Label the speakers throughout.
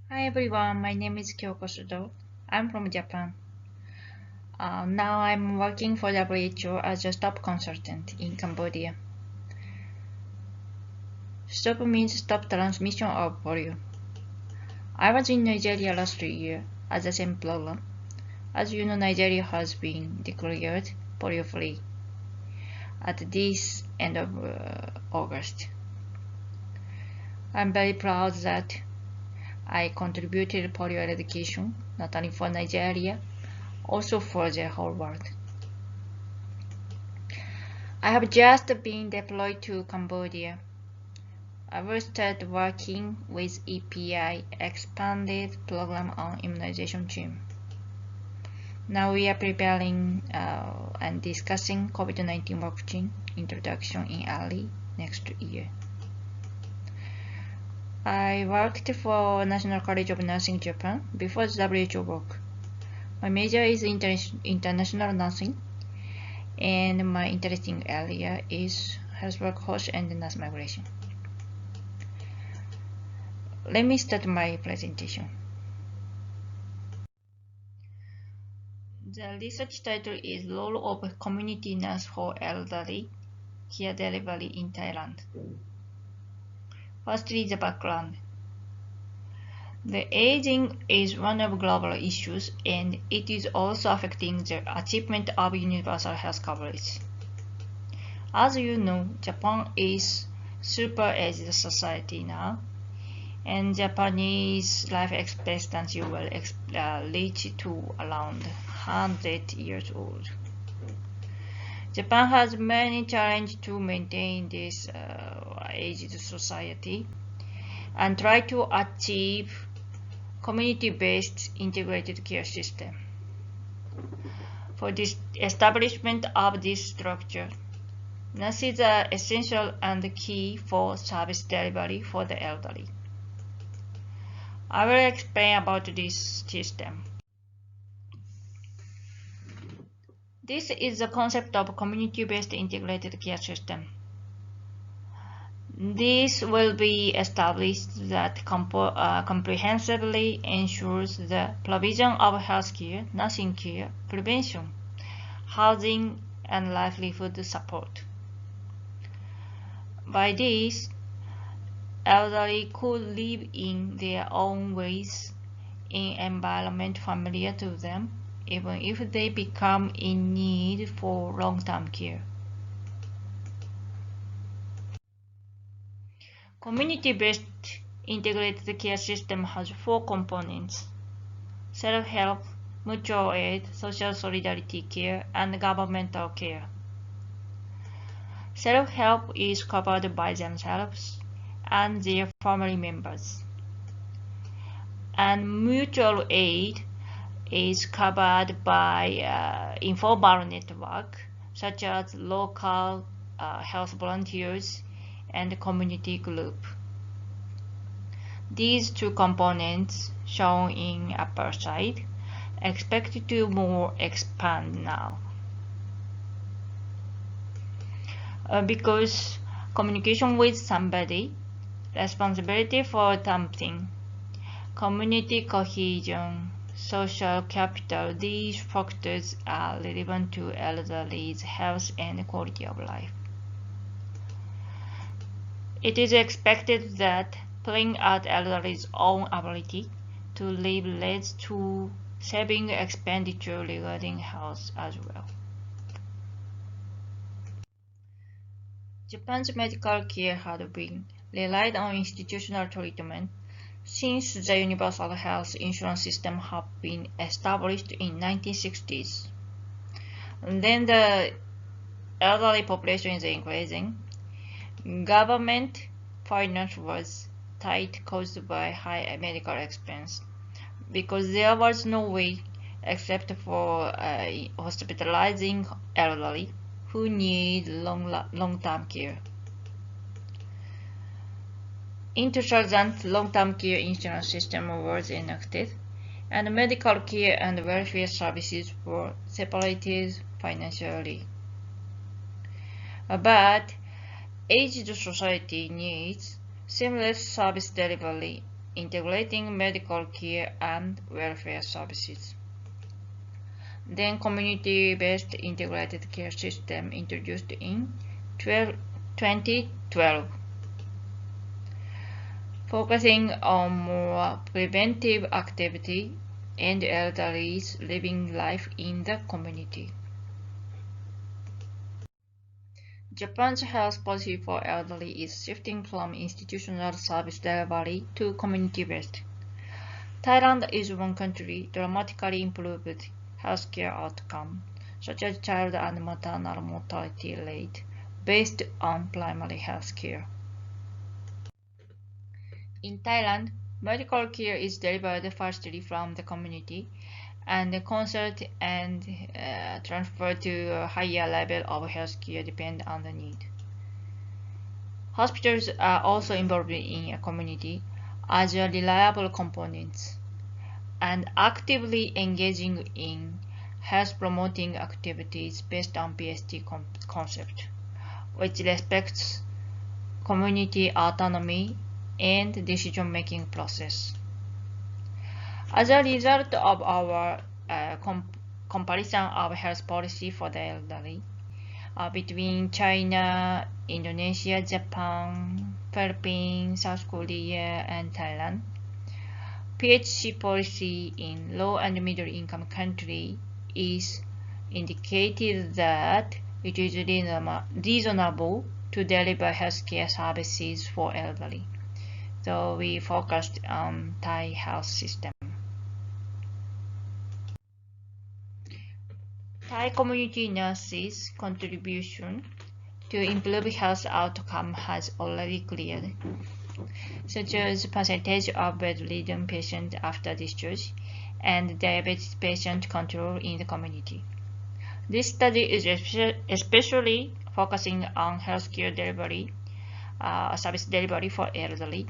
Speaker 1: Hi everyone, my name is Kyoko Sudo. I'm from Japan. Now I'm working for WHO as a stop consultant in Cambodia. Stop means stop transmission of polio. I was in Nigeria last year as the same program. As you know, Nigeria has been declared polio-free at this end of August. I'm very proud that I contributed polio eradication not only for Nigeria, also for the whole world. I have just been deployed to Cambodia. I will start working with EPI expanded program on immunization team. Now we are preparing and discussing COVID-19 vaccine introduction in early next year. I worked for National College of Nursing Japan before the WHO work. My major is international nursing, and my interesting area is health workforce and nurse migration. Let me start my presentation. The research title is Role of Community Nurse for Elderly Care Delivery in Thailand. Firstly, the background. The aging is one of global issues, and it is also affecting the achievement of universal health coverage. As you know, Japan is super aged society now, and Japanese life expectancy will reach to around 100 years old. Japan has many challenges to maintain this aged society and try to achieve community-based integrated care system. For this establishment of this structure, nurses are essential and key for service delivery for the elderly. I will explain about this system. This is the concept of community-based integrated care system. This will be established that comprehensively ensures the provision of healthcare, nursing care, prevention, housing, and livelihood support. By this, elderly could live in their own ways in environment familiar to them, even if they become in need for long-term care. Community-based integrated care system has 4 components: self-help, mutual aid, social solidarity care, and governmental care. Self-help is covered by themselves and their family members, and mutual aid is covered by informal network such as local health volunteers and community group. These 2 components shown in upper side expect to more expand now. Because communication with somebody, responsibility for something, community cohesion, social capital, these factors are relevant to elderly's health and quality of life. It is expected that playing out elderly's own ability to live leads to saving expenditure regarding health as well. Japan's medical care had been relied on institutional treatment since the universal health insurance system had been established in 1960s. And then the elderly population is increasing. Government finance was tight caused by high medical expense because there was no way except for hospitalizing elderly who need long-term care. In 2000, long-term care insurance system was enacted, and medical care and welfare services were separated financially. But aged society needs seamless service delivery integrating medical care and welfare services. Then community-based integrated care system introduced in 2012, focusing on more preventive activity and elderly's living life in the community. Japan's health policy for elderly is shifting from institutional service delivery to community-based. Thailand is one country dramatically improved healthcare outcome, such as child and maternal mortality rate, based on primary health care. In Thailand, medical care is delivered firstly from the community, and the consult and transfer to a higher level of healthcare depend on the need. Hospitals are also involved in a community as a reliable components and actively engaging in health-promoting activities based on PST concept, which respects community autonomy and decision-making process. As a result of our comparison of health policy for the elderly between China, Indonesia, Japan, Philippines, South Korea, and Thailand, PHC policy in low and middle income countries is indicated that it is reasonable to deliver healthcare services for elderly. So we focused on Thai health system. Thai community nurses' contribution to improve health outcome has already cleared, such as percentage of bedridden patients after discharge and diabetes patient control in the community. This study is especially focusing on healthcare delivery, service delivery for elderly.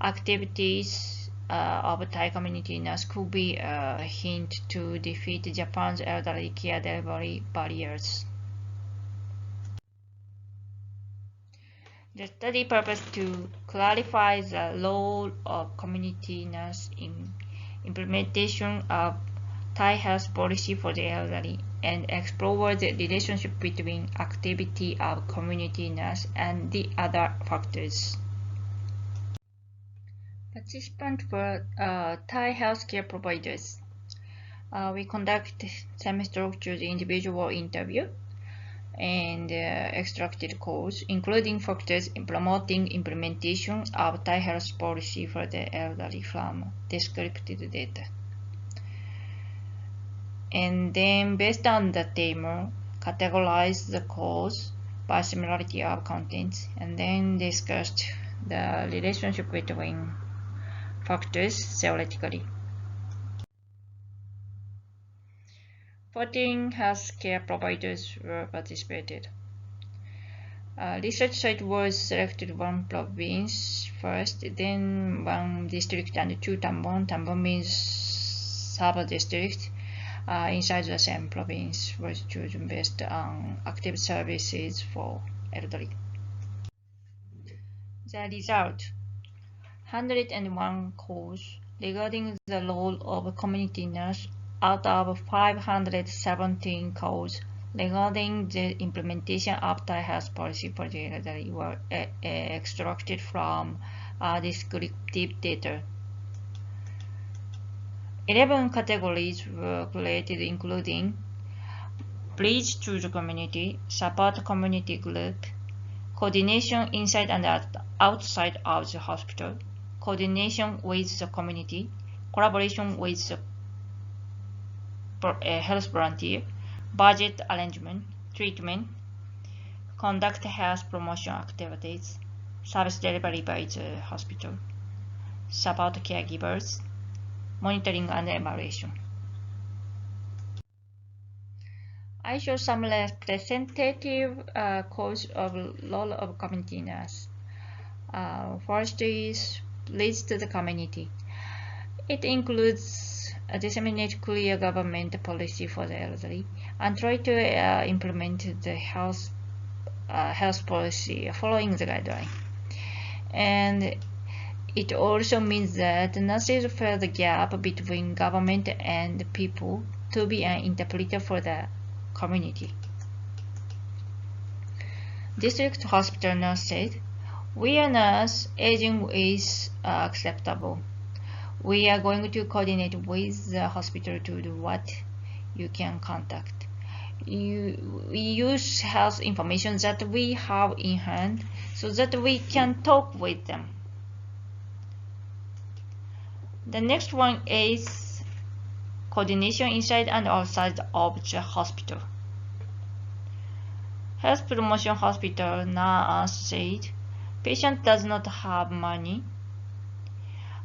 Speaker 1: Activities of Thai community nurse could be a hint to defeat Japan's elderly care delivery barriers. The study purposed to clarify the role of community nurse in implementation of Thai health policy for the elderly and explore the relationship between activity of community nurse and the other factors. Participants were Thai healthcare providers. We conducted semi-structured individual interview and extracted calls, including factors in promoting implementation of Thai health policy for the elderly from descriptive data. And then, based on the table, categorized the calls by similarity of contents, and then discussed the relationship between factors theoretically. 14 healthcare providers were participated. Research site was selected one province first, then one district and two tambon. Tambon means sub-district inside the same province was chosen based on active services for elderly. The result: 101 calls regarding the role of community nurse out of 517 calls regarding the implementation of Thai health policy for the elderly were extracted from descriptive data. 11 categories were created, including bridge to the community, support community group, coordination inside and outside of the hospital, coordination with the community, collaboration with the health volunteer, budget arrangement, treatment, conduct health promotion activities, service delivery by the hospital, support caregivers, monitoring and evaluation. I show some representative cause of role of community nurse. First is leads to the community. It includes disseminate clear government policy for the elderly and try to implement the health policy following the guideline. And It also means that nurses fill the gap between government and people to be an interpreter for the community. District hospital nurse said, "We are nurse, aging is acceptable. We are going to coordinate with the hospital to do what you can contact. We use health information that we have in hand so that we can talk with them." The next one is coordination inside and outside of the hospital. Health Promotion Hospital nurse said, "Patient does not have money.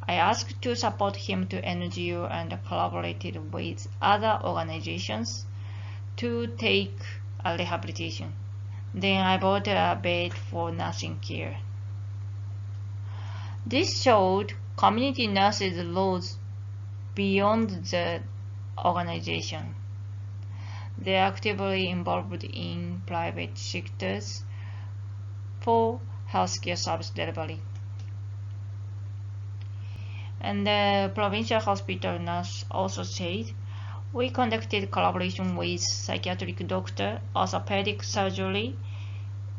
Speaker 1: I asked to support him to NGO and collaborated with other organizations to take a rehabilitation. Then I bought a bed for nursing care." This showed community nurses' roles beyond the organization. They are actively involved in private sectors for healthcare service delivery. And the provincial hospital nurse also said, "We conducted collaboration with psychiatric doctor, orthopedic surgery,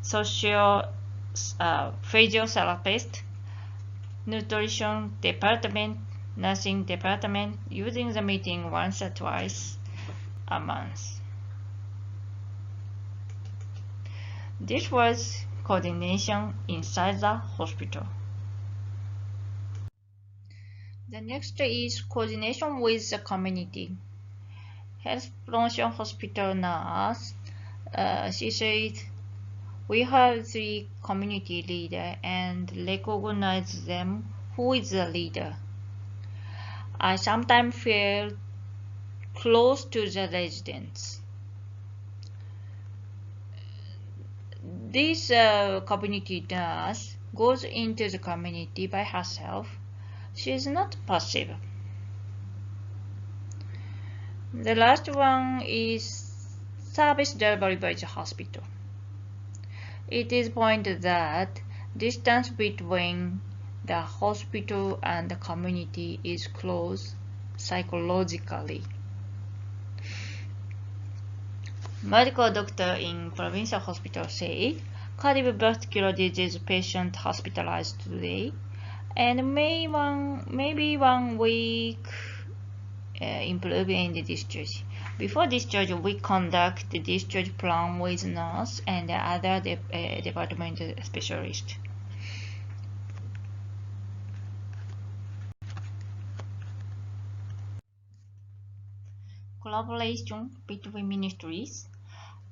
Speaker 1: physiotherapist, nutrition department, nursing department, using the meeting once or twice a month." This was coordination inside the hospital. The next is coordination with the community. Health Promotion Hospital nurse, she said, "We have the community leader and recognize them who is the leader. I sometimes feel close to the residents." This community nurse goes into the community by herself. She is not passive. The last one is service delivery by the hospital. It is pointed that distance between the hospital and the community is close psychologically. Medical doctor in provincial hospital said, "Cardiovascular disease patient hospitalized today, and maybe one week improve in the discharge. Before discharge, we conduct the discharge plan with nurse and other department specialists." Collaboration between ministries,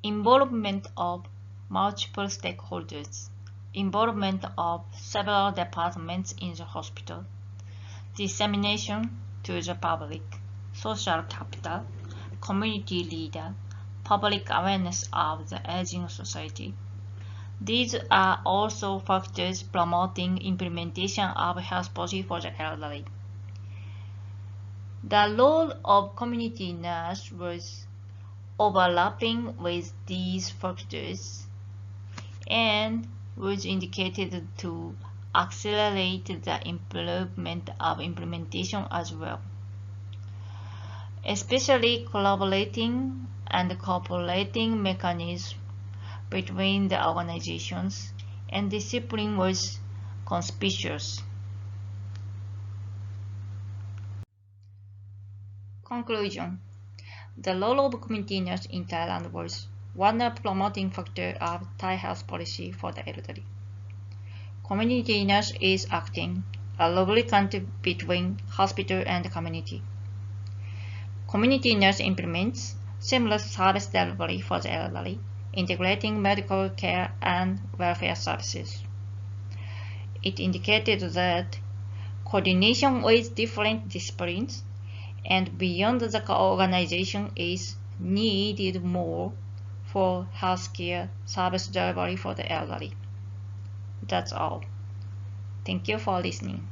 Speaker 1: involvement of multiple stakeholders, involvement of several departments in the hospital, dissemination to the public, social capital, community leader, public awareness of the aging society. These are also factors promoting implementation of health policy for the elderly. The role of community nurse was overlapping with these factors and was indicated to accelerate the improvement of implementation as well, especially collaborating and cooperating mechanisms between the organizations, and discipline was conspicuous. Conclusion: the role of community nurse in Thailand was one promoting factor of Thai health policy for the elderly. Community nurse is acting a lubricant between hospital and community. Community nurse implements seamless service delivery for the elderly, integrating medical care and welfare services. It indicated that coordination with different disciplines and beyond the organization is needed more for healthcare service delivery for the elderly. That's all. Thank you for listening.